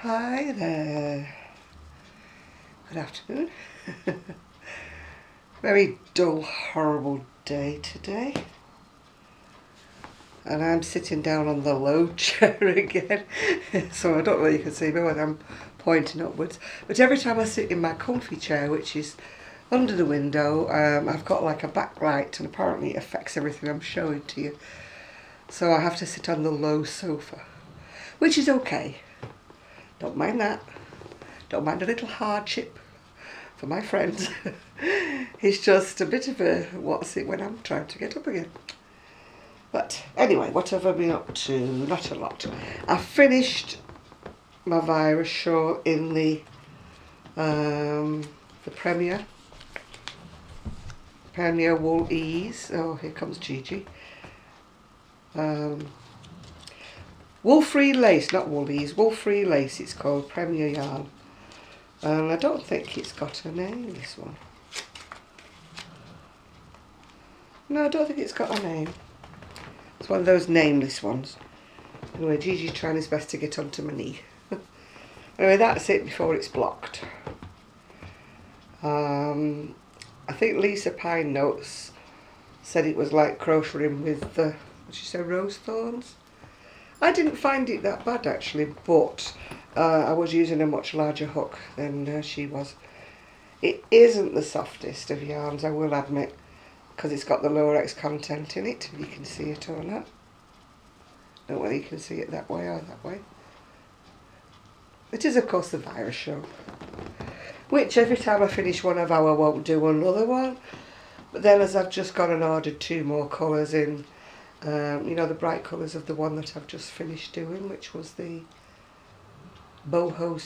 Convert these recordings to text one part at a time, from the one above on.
Hi there. Good afternoon. Very dull, horrible day today. And I'm sitting down on the low chair again. So I don't know if you can see me when I'm pointing upwards. But every time I sit in my comfy chair, which is under the window, I've got like a backlight and apparently it affects everything I'm showing to you. So I have to sit on the low sofa, which is okay. Don't mind that. Don't mind a little hardship for my friends. It's just a bit of a what's it when I'm trying to get up again. But anyway, what have I been up to? Not a lot. I finished my virus shawl in the Premier Wool Ease. Oh, here comes Gigi. Wool-free lace, not wool ease, wool-free lace it's called, Premier yarn. And I don't think it's got a name, this one. No, I don't think it's got a name. It's one of those nameless ones. Anyway, Gigi's trying his best to get onto my knee. Anyway, that's it before it's blocked. I think Lisa Pine Notes said it was like crocheting with the, what did she say, rose thorns? I didn't find it that bad actually, but I was using a much larger hook than she was. It isn't the softest of yarns, I will admit, because it's got the Lorex content in it, if you can see it or not. I don't know whether you can see it that way or that way. It is of course the virus shawl, which every time I finish one of I won't do another one. But then as I've just gone and ordered 2 more colours in, you know, the bright colours of the one that I've just finished doing, which was the boho,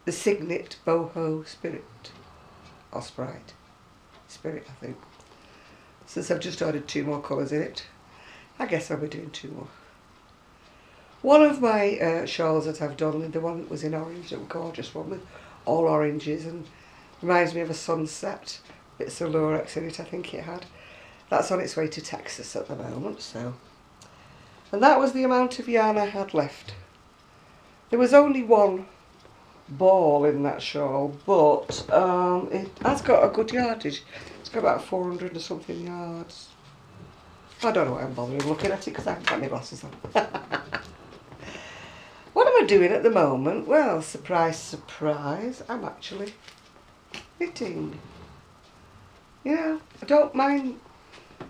the Signet Boho Spirit, or Sprite, Spirit I think. Since I've just ordered 2 more colours in it, I guess I'll be doing 2 more. One of my shawls that I've done, the one that was in orange, a gorgeous one with all oranges and reminds me of a sunset, bits of Lorex in it I think it had. That's on its way to Texas at the moment, so. And that was the amount of yarn I had left. There was only 1 ball in that shawl, but it has got a good yardage. It's got about 400 and something yards. I don't know why I'm bothering looking at it because I haven't got my glasses on. What am I doing at the moment? Well, surprise, surprise, I'm actually knitting. Yeah, I don't mind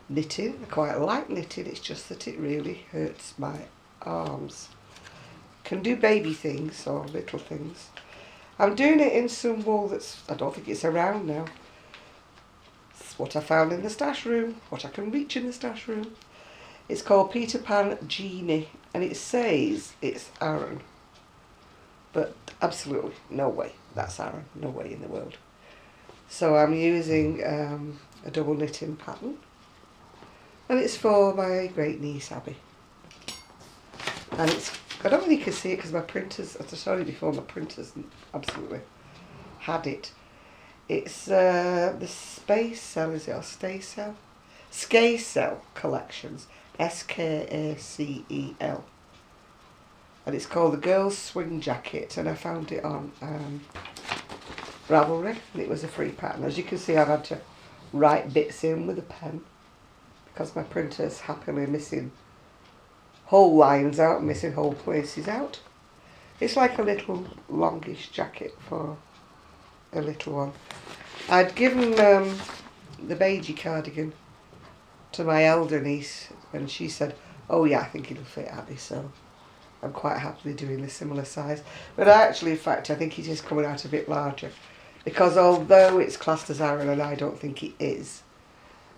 knitting, I quite like knitting, it's just that it really hurts my arms. Can do baby things or little things. I'm doing it in some wool that's, I don't think it's around now. It's what I found in the stash room, what I can reach in the stash room. It's called Peter Pan Genie and it says it's Aran. But absolutely no way that's Aran, no way in the world. So I'm using a double knitting pattern. And it's for my great niece Abby. And it's, I don't really can see it because my printers, as I showed you before, my printers absolutely had it. It's the Space Cell, is it, or Stay Cell? Skay Cell Collections, S-K-A-C-E-L. And it's called the Girls Swing Jacket, and I found it on Ravelry, and it was a free pattern. As you can see, I've had to write bits in with a pen, because my printer's happily missing whole lines out, missing whole places out. It's like a little longish jacket for a little one. I'd given the beigey cardigan to my elder niece and she said, oh yeah, I think it'll fit Abby, so I'm quite happily doing the similar size. But actually, in fact, I think it is coming out a bit larger because although it's classed as Aran and I don't think it is,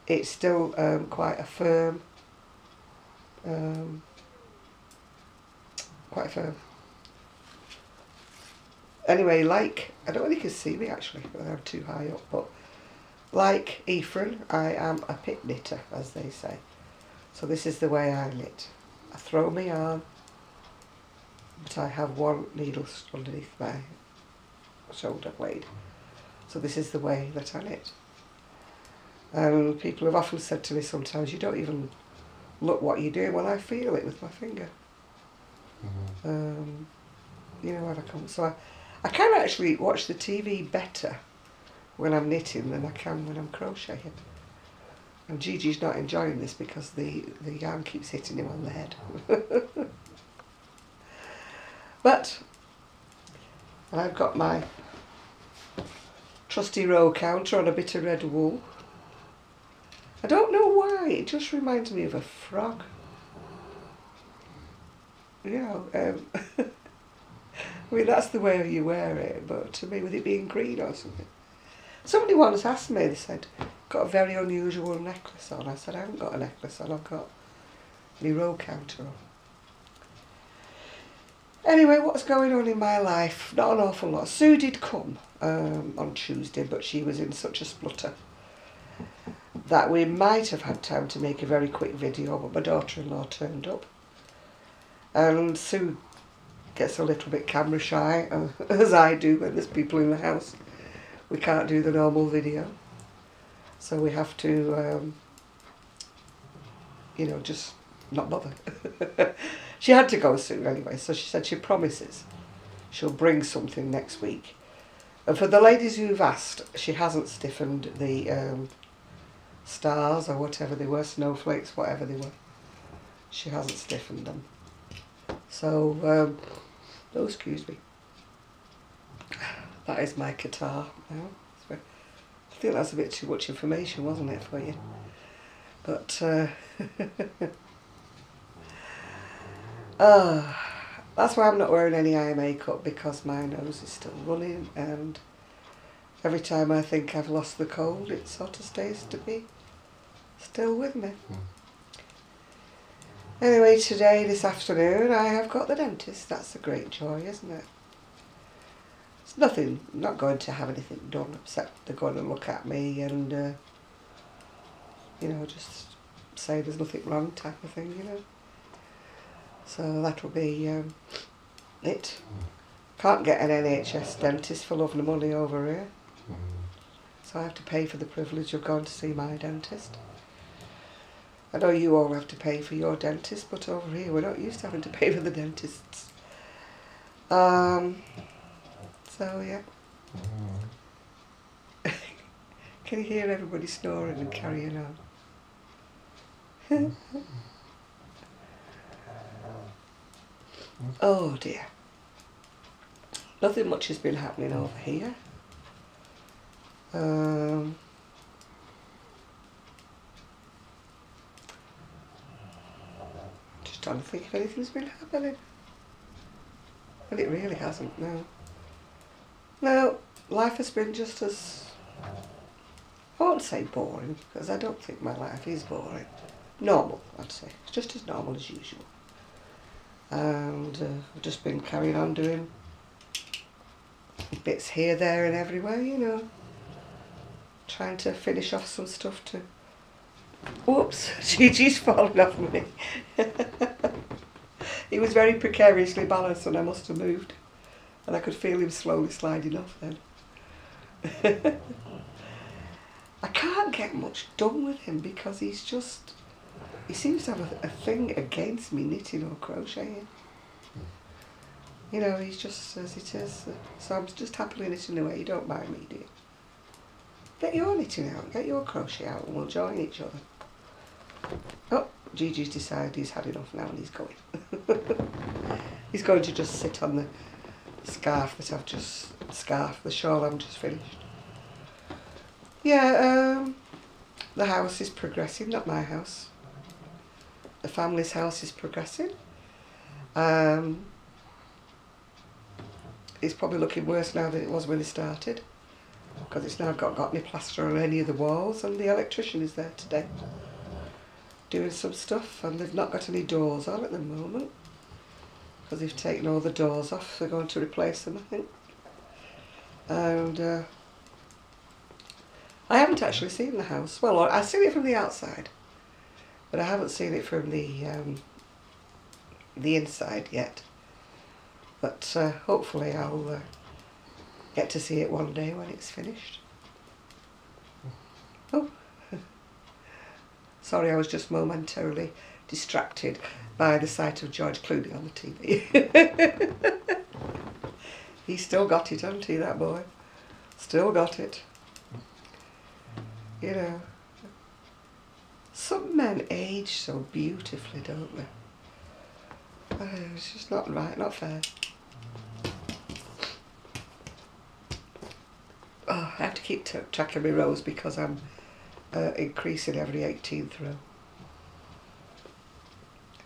it's still quite a firm, Anyway, like, I don't know if you can see me actually, whether I'm too high up, but like Ephraim, I am a pit knitter, as they say. So this is the way I knit. I throw my yarn, but I have 1 needle underneath my shoulder blade. So this is the way that I knit. And people have often said to me sometimes, you don't even look what you're doing. Well, I feel it with my finger. you know, when I come. So I can actually watch the TV better when I'm knitting than I can when I'm crocheting. And Gigi's not enjoying this because the yarn keeps hitting him on the head. But I've got my trusty row counter on a bit of red wool. I don't know why, it just reminds me of a frog. You know, I mean, that's the way you wear it, but to me, with it being green or something. Somebody once asked me, they said, got a very unusual necklace on. I said, I haven't got a necklace on, I've got my row counter on. Anyway, what's going on in my life? Not an awful lot. Sue did come on Tuesday, but she was in such a splutter that we might have had time to make a very quick video, but my daughter-in-law turned up. And Sue gets a little bit camera shy, as I do when there's people in the house. We can't do the normal video. So we have to, you know, just not bother. She had to go soon anyway, so she said she promises she'll bring something next week. And for the ladies who've asked, she hasn't stiffened the stars or whatever they were, snowflakes, whatever they were. She hasn't stiffened them. So, oh, excuse me. That is my catarrh now. I think that's a bit too much information, wasn't it, for you? But, that's why I'm not wearing any eye makeup, because my nose is still running, and every time I think I've lost the cold, it sort of stays to be still with me. Anyway, today, this afternoon, I have got the dentist. That's a great joy, isn't it? It's nothing, I'm not going to have anything done, except they're going to look at me and, you know, just say there's nothing wrong type of thing, you know. So that'll be it. Can't get an NHS dentist for love nor money over here. So I have to pay for the privilege of going to see my dentist. I know you all have to pay for your dentist, but over here we're not used to having to pay for the dentists. So yeah. Can you hear everybody snoring and carrying on? Oh dear. Nothing much has been happening over here. Just trying to think if anything's been happening. And it really hasn't, no. No, life has been just as, I won't say boring, because I don't think my life is boring. Normal, I'd say. It's just as normal as usual. And I've just been carrying on doing bits here, there and everywhere, you know. Trying to finish off some stuff to... Whoops, Gigi's fallen off me. He was very precariously balanced and I must have moved. And I could feel him slowly sliding off then. I can't get much done with him because he's just... He seems to have a thing against me knitting or crocheting. You know, he's just as it is. So I'm just happily knitting away. You don't mind me, do you? Get your knitting out, get your crochet out and we'll join each other. Oh, Gigi's decided he's had enough now and he's going. He's going to just sit on the scarf that I've just... the shawl I've just finished. Yeah, the house is progressing, not my house. The family's house is progressing. It's probably looking worse now than it was when it started, because it's now got any plaster on any of the walls, and the electrician is there today doing some stuff, and they've not got any doors on at the moment because they've taken all the doors off. They're going to replace them, I think. And I haven't actually seen the house. Well, I've seen it from the outside, but I haven't seen it from the inside yet. But hopefully I'll get to see it one day when it's finished. Oh, sorry, I was just momentarily distracted by the sight of George Clooney on the TV. He's still got it, hasn't he, that boy? Still got it. You know. Some men age so beautifully, don't they? It's just not right, not fair. Oh, I have to keep track of my rows because I'm increasing every 18th row.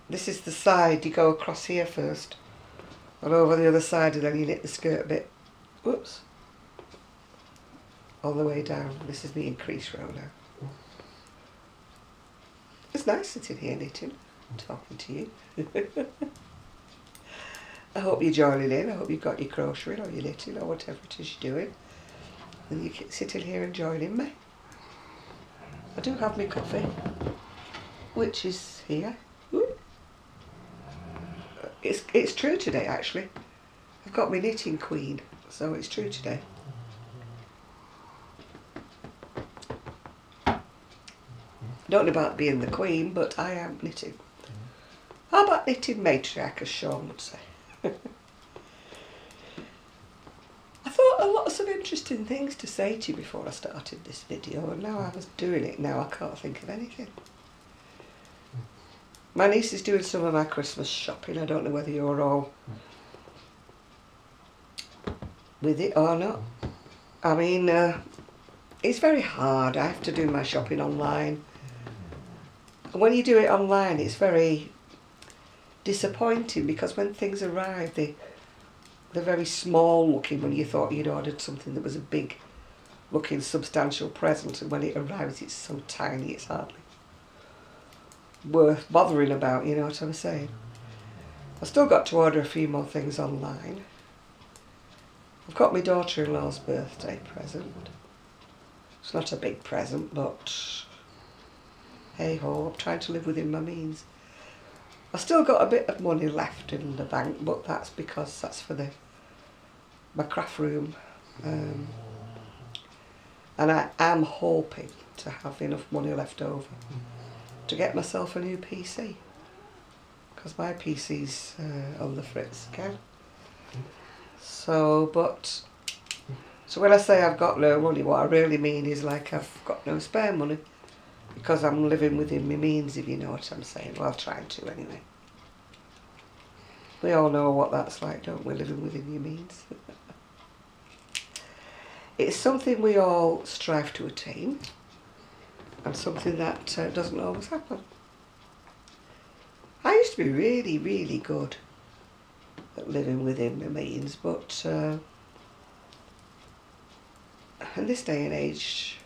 This is the side, you go across here first and over the other side, and then you knit the skirt a bit, whoops, all the way down. This is the increased row now. It's nice sitting here knitting, talking to you. I hope you're joining in. I hope you've got your crocheting or your knitting or whatever it is you're doing. And you can sit in here and joining me. I do have my coffee, which is here. Ooh. It's true today, actually. I've got my knitting queen, so it's true today. I don't know about being the queen, but I am knitting. How about knitting matriarch, as Sean would say? I thought of lots of interesting things to say to you before I started this video, and now I was doing it, now I can't think of anything. My niece is doing some of my Christmas shopping. I don't know whether you're all with it or not. I mean, it's very hard. I have to do my shopping online. And when you do it online, it's very disappointing because when things arrive, they're very small looking when you thought you'd ordered something that was a big looking substantial present, and when it arrives it's so tiny it's hardly worth bothering about, you know what I'm saying. I've still got to order a few more things online. I've got my daughter-in-law's birthday present. It's not a big present, but hey ho, I'm trying to live within my means. I've still got a bit of money left in the bank, but that's because that's for my craft room. And I am hoping to have enough money left over to get myself a new PC. Because my PC's on the fritz again. So when I say I've got no money, what I really mean is like I've got no spare money. Because I'm living within my means, if you know what I'm saying. Well, trying to anyway. We all know what that's like, don't we? Living within your means. It's something we all strive to attain. And something that doesn't always happen. I used to be really, really good at living within my means, but in this day and age,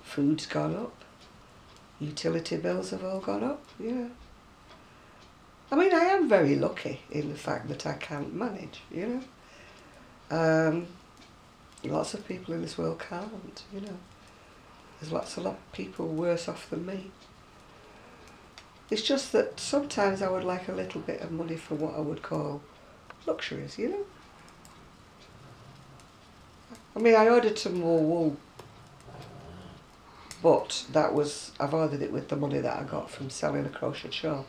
food's gone up. Utility bills have all gone up, yeah. I mean, I am very lucky in the fact that I can't manage, you know. Lots of people in this world can't, you know. There's lots of people worse off than me. It's just that sometimes I would like a little bit of money for what I would call luxuries, you know. I mean, I ordered some more wool, but I've ordered it with the money that I got from selling a crochet shawl.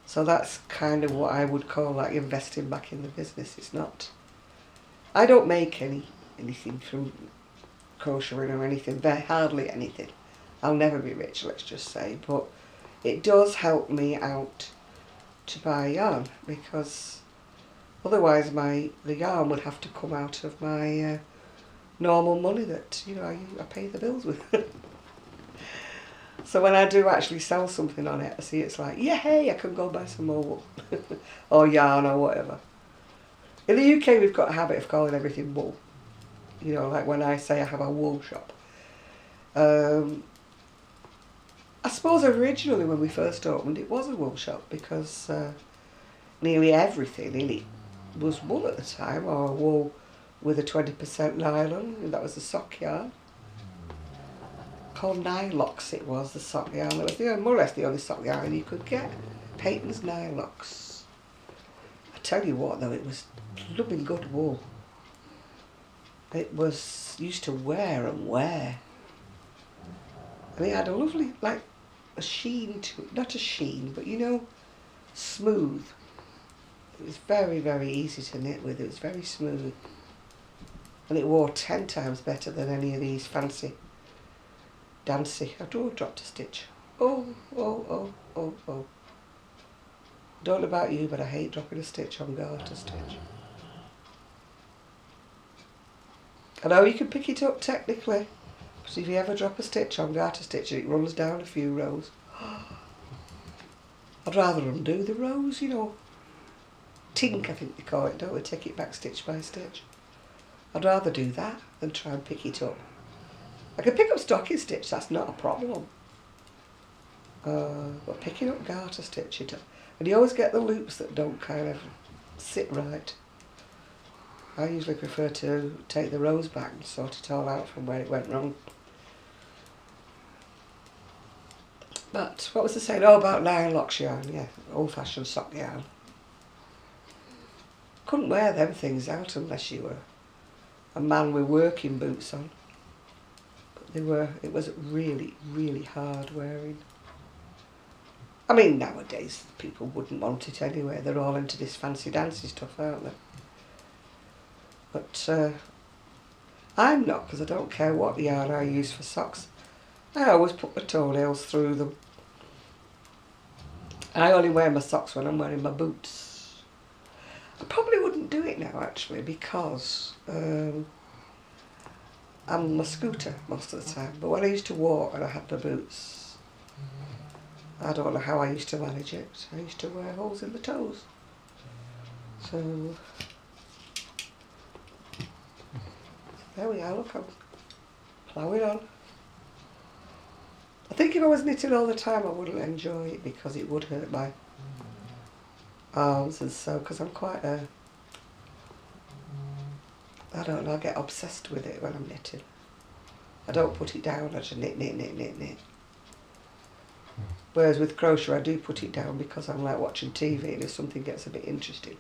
So that's kind of what I would call like investing back in the business. It's not, I don't make anything from crocheting or anything, hardly anything. I'll never be rich, let's just say, but it does help me out to buy yarn, because otherwise the yarn would have to come out of my normal money that, you know, I pay the bills with. So when I do actually sell something on it, I see it's like, yeah, hey, I can go buy some more wool or yarn or whatever. In the UK, we've got a habit of calling everything wool. You know, like when I say I have a wool shop. I suppose originally when we first opened, it was a wool shop because nearly everything in it was wool at the time, or wool with a 20% nylon, and that was the sock yarn. Called Nylox it was, the sock yarn. It was more or less the only sock yarn you could get. Peyton's Nylox. I tell you what though, it was blooming good wool. It was used to wear and wear. And it had a lovely, like, a sheen to it. Not a sheen, but you know, smooth. It was very, very easy to knit with. It was very smooth. And it wore 10 times better than any of these fancy Dancy. I dropped a stitch. Oh, oh, oh, oh, oh. Don't know about you, but I hate dropping a stitch on garter stitch. I know you can pick it up technically, but if you ever drop a stitch on garter stitch and it runs down a few rows, I'd rather undo the rows, you know. Tink, I think they call it, don't we? Take it back stitch by stitch. I'd rather do that than try and pick it up. I can pick up stocking stitch, that's not a problem. But picking up garter stitch, and you always get the loops that don't kind of sit right. I usually prefer to take the rows back and sort it all out from where it went wrong. But what was I saying? Oh, about Nylox yarn, yeah, old-fashioned sock yarn. Couldn't wear them things out unless you were a man with working boots on. But it was really, really hard wearing. I mean, nowadays people wouldn't want it anyway. They're all into this fancy dancy stuff, aren't they? But I'm not, because I don't care what yarn I use for socks. I always put my toenails through them. I only wear my socks when I'm wearing my boots. I probably wouldn't do it now, actually, because I'm on my scooter most of the time. But when I used to walk and I had my boots, I don't know how I used to manage it. I used to wear holes in the toes. So there we are, look, I'm ploughing on. I think if I was knitting all the time I wouldn't enjoy it because it would hurt my arms and so, because I'm quite I don't know, I get obsessed with it when I'm knitting. I don't put it down, I just knit, knit, knit, knit, knit. Whereas with crochet I do put it down because I'm like watching TV and if something gets a bit interesting.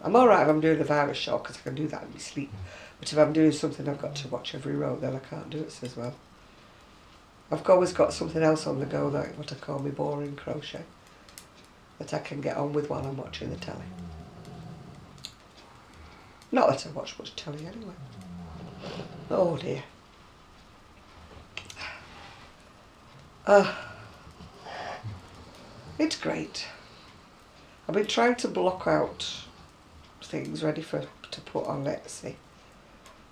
I'm alright if I'm doing a virus shawl because I can do that in my sleep. But if I'm doing something I've got to watch every row, then I can't do it as well. I've always got something else on the go, like what I call my boring crochet, that I can get on with while I'm watching the telly. Not that I watch much telly anyway. Oh dear. It's great. I've been trying to block out things ready to put on Etsy.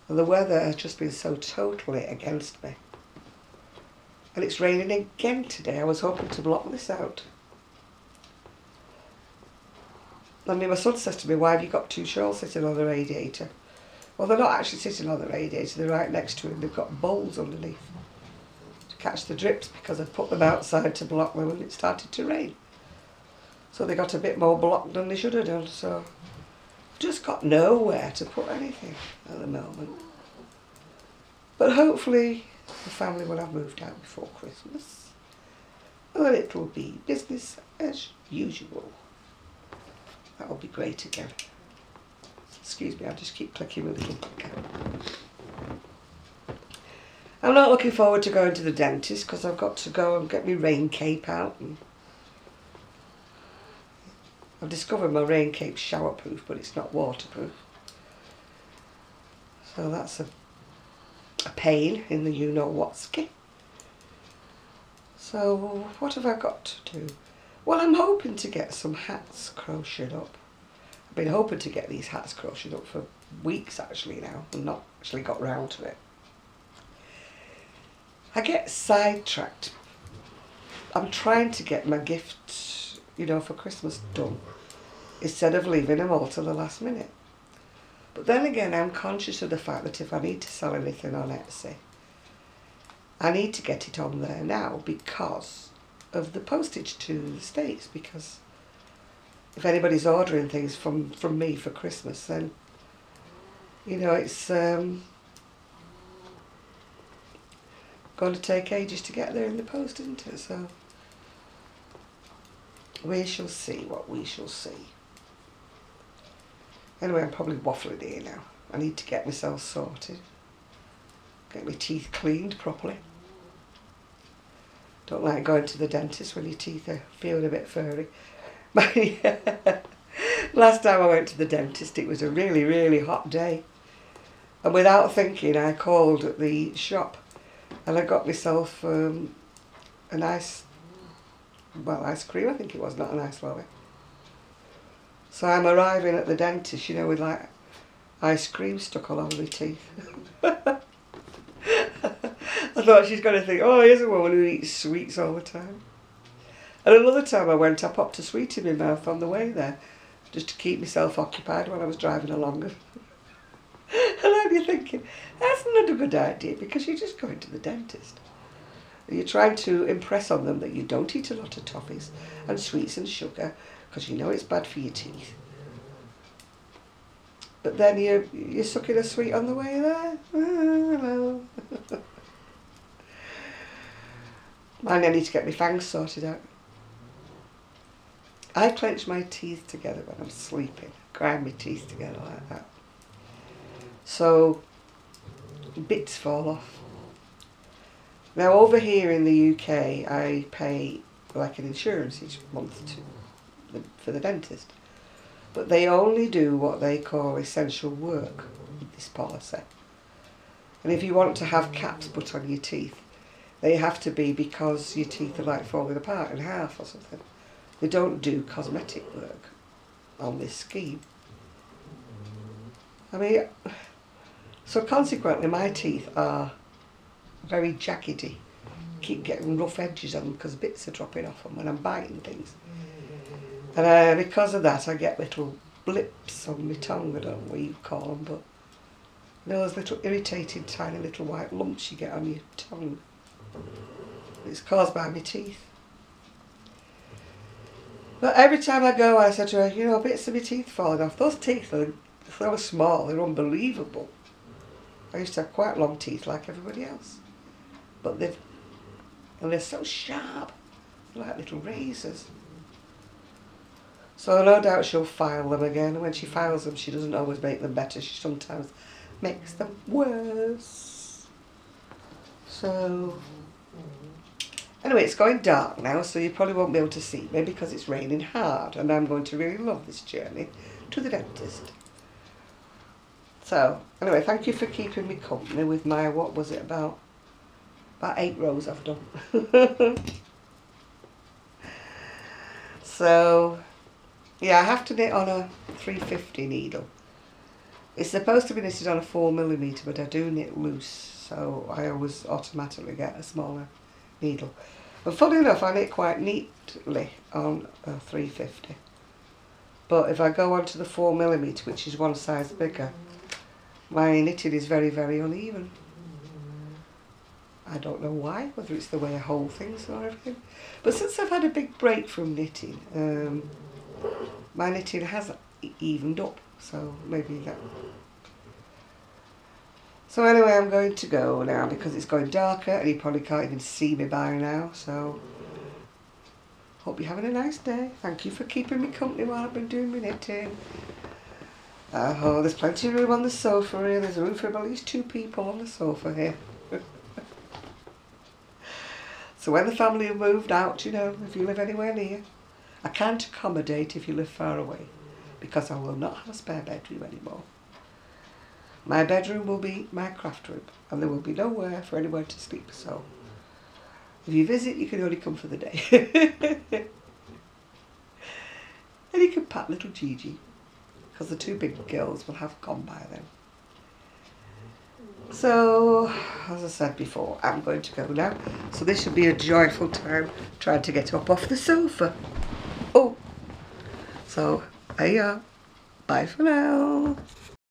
And the weather has just been so totally against me. And it's raining again today. I was hoping to block this out. I mean, my son says to me, why have you got two shawls sitting on the radiator? Well, they're not actually sitting on the radiator, they're right next to him. They've got bowls underneath to catch the drips because I put them outside to block them when it started to rain. So they got a bit more blocked than they should have done, so I've just got nowhere to put anything at the moment. But hopefully the family will have moved out before Christmas and then it will be business as usual. That will be great again. Excuse me, I'll just keep clicking with the little clicker. I'm not looking forward to going to the dentist because I've got to go and get my rain cape out. And I've discovered my rain cape's showerproof, but it's not waterproof. So that's a pain in the you-know-whatski. So what have I got to do? Well, I'm hoping to get some hats crocheted up. I've been hoping to get these hats crocheted up for weeks actually now, and not actually got round to it. I get sidetracked. I'm trying to get my gift, you know, for Christmas done, instead of leaving them all to the last minute. But then again, I'm conscious of the fact that if I need to sell anything on Etsy, I need to get it on there now because of the postage to the States, because if anybody's ordering things from me for Christmas, then, you know, it's going to take ages to get there in the post, isn't it? So we shall see what we shall see. Anyway, I'm probably waffling here now. I need to get myself sorted, get my teeth cleaned properly. Don't like going to the dentist when your teeth are feeling a bit furry. Last time I went to the dentist, it was a really, really hot day. And without thinking, I called at the shop and I got myself a nice, well, ice cream, I think it was, not an ice lolly. So I'm arriving at the dentist, you know, with like ice cream stuck all over my teeth. I thought she's going to think, oh, here's a woman who eats sweets all the time. And another time I went, I popped a sweet in my mouth on the way there, just to keep myself occupied while I was driving along. And I'd be thinking, that's not a good idea, because you're just going to the dentist. You're trying to impress on them that you don't eat a lot of toffees and sweets and sugar, because you know it's bad for your teeth. But then you're sucking a sweet on the way there. Oh, hello. Mind, I need to get my fangs sorted out. I clench my teeth together when I'm sleeping. Grind my teeth together like that. So bits fall off. Now over here in the UK, I pay like an insurance each month for the dentist. But they only do what they call essential work with this policy. And if you want to have caps put on your teeth, they have to be because your teeth are like falling apart in half or something. They don't do cosmetic work on this scheme. I mean, so consequently my teeth are very jaggedy. Keep getting rough edges on them because bits are dropping off them when I'm biting things. And because of that I get little blips on my tongue, I don't know what you call them, but those little irritated tiny little white lumps you get on your tongue. It's caused by my teeth. But every time I go, I said to her, you know, bits of my teeth falling off. Those teeth are so small, they're unbelievable. I used to have quite long teeth like everybody else. But they're so sharp, they're like little razors. So no doubt she'll file them again, and when she files them, she doesn't always make them better. She sometimes makes them worse. So anyway, it's going dark now, so you probably won't be able to see me because it's raining hard, and I'm going to really love this journey to the dentist. So anyway, thank you for keeping me company with my, what was it, about 8 rows I've done. So yeah, I have to knit on a 350 needle. It's supposed to be knitted on a 4mm, but I do knit loose, so I always automatically get a smaller needle. But funny enough, I knit quite neatly on a 350. But if I go on to the 4mm, which is one size bigger, my knitting is very, very uneven. I don't know why, whether it's the way I hold things or everything. But since I've had a big break from knitting, my knitting has evened up, so maybe that. So anyway, I'm going to go now because it's going darker and you probably can't even see me by now, so hope you're having a nice day. Thank you for keeping me company while I've been doing my knitting. Oh, there's plenty of room on the sofa here. There's room for at least 2 people on the sofa here. So when the family have moved out, you know, if you live anywhere near, I can't accommodate if you live far away, because I will not have a spare bedroom anymore. My bedroom will be my craft room, and there will be nowhere for anyone to sleep, so if you visit, you can only come for the day. And you can pat little Gigi, because the 2 big girls will have gone by then. So, as I said before, I'm going to go now. So this should be a joyful time trying to get up off the sofa. Oh, so there you are. Bye for now.